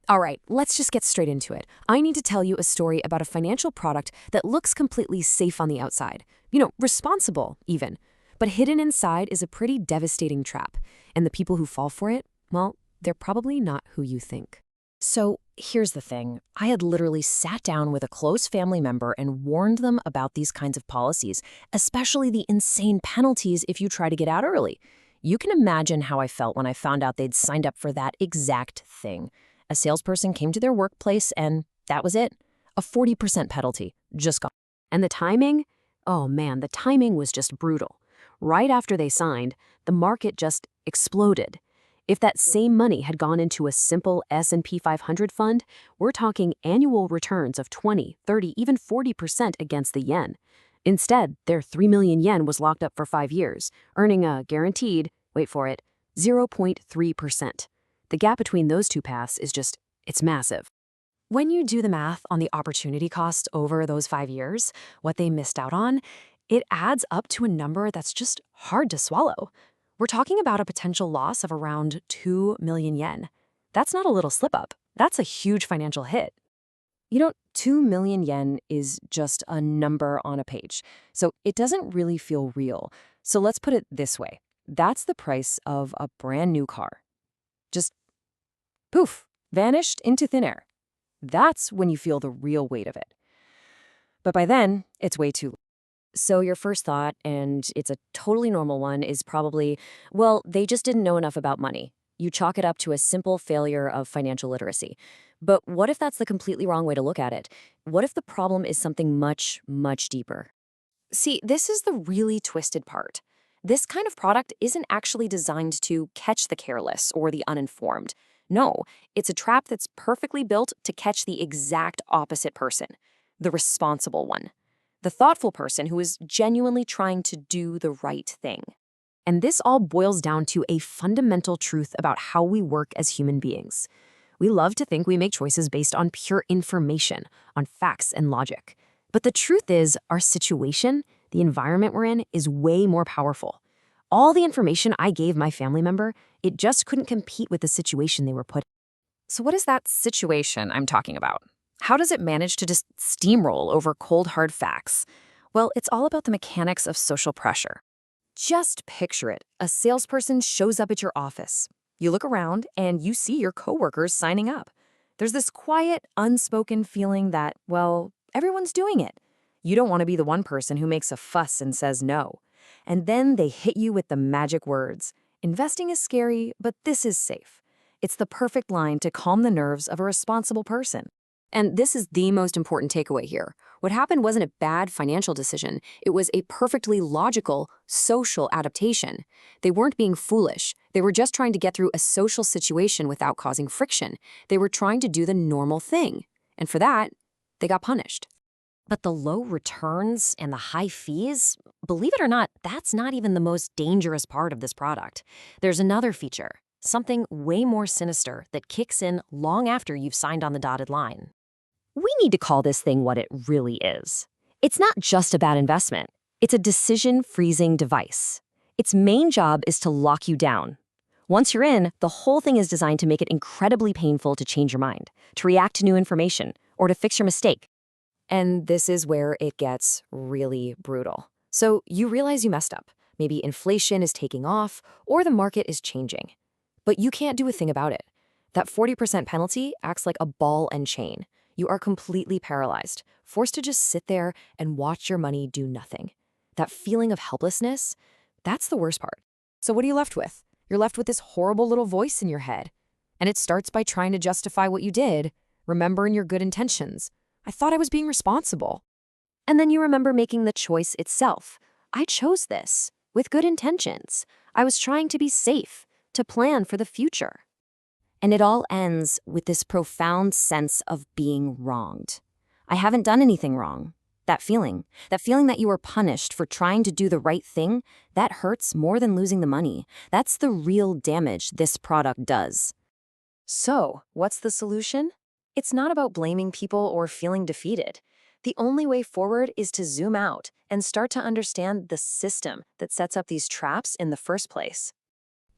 All right, let's just get straight into it. I need to tell you a story about a financial product that looks completely safe on the outside. Responsible, even. But hidden inside is a pretty devastating trap. And the people who fall for it, well, they're probably not who you think. So here's the thing. I had literally sat down with a close family member and warned them about these kinds of policies, especially the insane penalties if you try to get out early. You can imagine how I felt when I found out they'd signed up for that exact thing. A salesperson came to their workplace and that was it. A 40% penalty, just gone. And the timing? Oh man, the timing was just brutal. Right after they signed, the market just exploded. If that same money had gone into a simple S&P 500 fund, we're talking annual returns of 20, 30, even 40% against the yen. Instead, their 3 million yen was locked up for 5 years, earning a guaranteed, wait for it, 0.3%. The gap between those two paths is it's massive. When you do the math on the opportunity cost over those 5 years, what they missed out on, it adds up to a number that's just hard to swallow. We're talking about a potential loss of around 2 million yen. That's not a little slip-up. That's a huge financial hit. 2 million yen is just a number on a page, so it doesn't really feel real. So let's put it this way. That's the price of a brand new car. Just poof, vanished into thin air. That's when you feel the real weight of it. But by then, it's way too late. So your first thought, and it's a totally normal one, is probably, well, they just didn't know enough about money. You chalk it up to a simple failure of financial literacy. But what if that's the completely wrong way to look at it? What if the problem is something much, much deeper? See, this is the really twisted part. This kind of product isn't actually designed to catch the careless or the uninformed. No, it's a trap that's perfectly built to catch the exact opposite person, the responsible one. The thoughtful person who is genuinely trying to do the right thing. And this all boils down to a fundamental truth about how we work as human beings. We love to think we make choices based on pure information, on facts and logic. But the truth is, our situation, the environment we're in, is way more powerful. All the information I gave my family member, it just couldn't compete with the situation they were put in. So what is that situation I'm talking about? How does it manage to just steamroll over cold, hard facts? Well, it's all about the mechanics of social pressure. Just picture it. A salesperson shows up at your office. You look around and you see your coworkers signing up. There's this quiet, unspoken feeling that, well, everyone's doing it. You don't want to be the one person who makes a fuss and says no. And then they hit you with the magic words. Investing is scary, but this is safe. It's the perfect line to calm the nerves of a responsible person. And this is the most important takeaway here. What happened wasn't a bad financial decision. It was a perfectly logical, social adaptation. They weren't being foolish. They were just trying to get through a social situation without causing friction. They were trying to do the normal thing. And for that, they got punished. But the low returns and the high fees, believe it or not, that's not even the most dangerous part of this product. There's another feature, something way more sinister that kicks in long after you've signed on the dotted line. We need to call this thing what it really is. It's not just a bad investment. It's a decision-freezing device. Its main job is to lock you down. Once you're in, the whole thing is designed to make it incredibly painful to change your mind, to react to new information, or to fix your mistake. And this is where it gets really brutal. So you realize you messed up. Maybe inflation is taking off, or the market is changing. But you can't do a thing about it. That 40% penalty acts like a ball and chain. You are completely paralyzed, forced to just sit there and watch your money do nothing. That feeling of helplessness, that's the worst part. So what are you left with? You're left with this horrible little voice in your head. And it starts by trying to justify what you did, remembering your good intentions. I thought I was being responsible. And then you remember making the choice itself. I chose this with good intentions. I was trying to be safe, to plan for the future. And it all ends with this profound sense of being wronged. I haven't done anything wrong. That feeling that you were punished for trying to do the right thing, that hurts more than losing the money. That's the real damage this product does. So, what's the solution? It's not about blaming people or feeling defeated. The only way forward is to zoom out and start to understand the system that sets up these traps in the first place.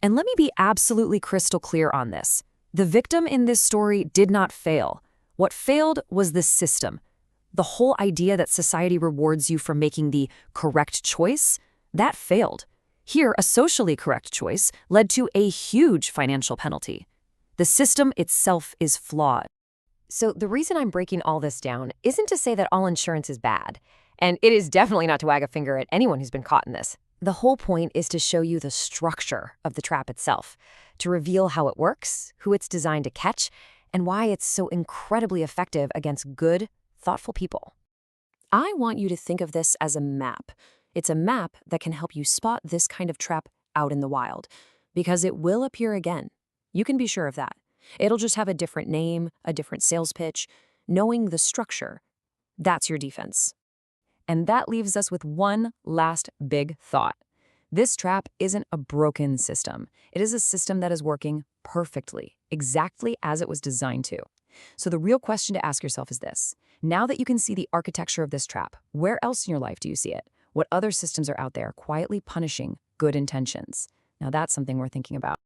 And let me be absolutely crystal clear on this. The victim in this story did not fail. What failed was the system. The whole idea that society rewards you for making the correct choice, that failed. Here, a socially correct choice led to a huge financial penalty. The system itself is flawed. So the reason I'm breaking all this down isn't to say that all insurance is bad. And it is definitely not to wag a finger at anyone who's been caught in this. The whole point is to show you the structure of the trap itself, to reveal how it works, who it's designed to catch, and why it's so incredibly effective against good, thoughtful people. I want you to think of this as a map. It's a map that can help you spot this kind of trap out in the wild, because it will appear again. You can be sure of that. It'll just have a different name, a different sales pitch. Knowing the structure, that's your defense. And that leaves us with one last big thought. This trap isn't a broken system. It is a system that is working perfectly, exactly as it was designed to. So the real question to ask yourself is this. Now that you can see the architecture of this trap, where else in your life do you see it? What other systems are out there quietly punishing good intentions? Now that's something we're thinking about.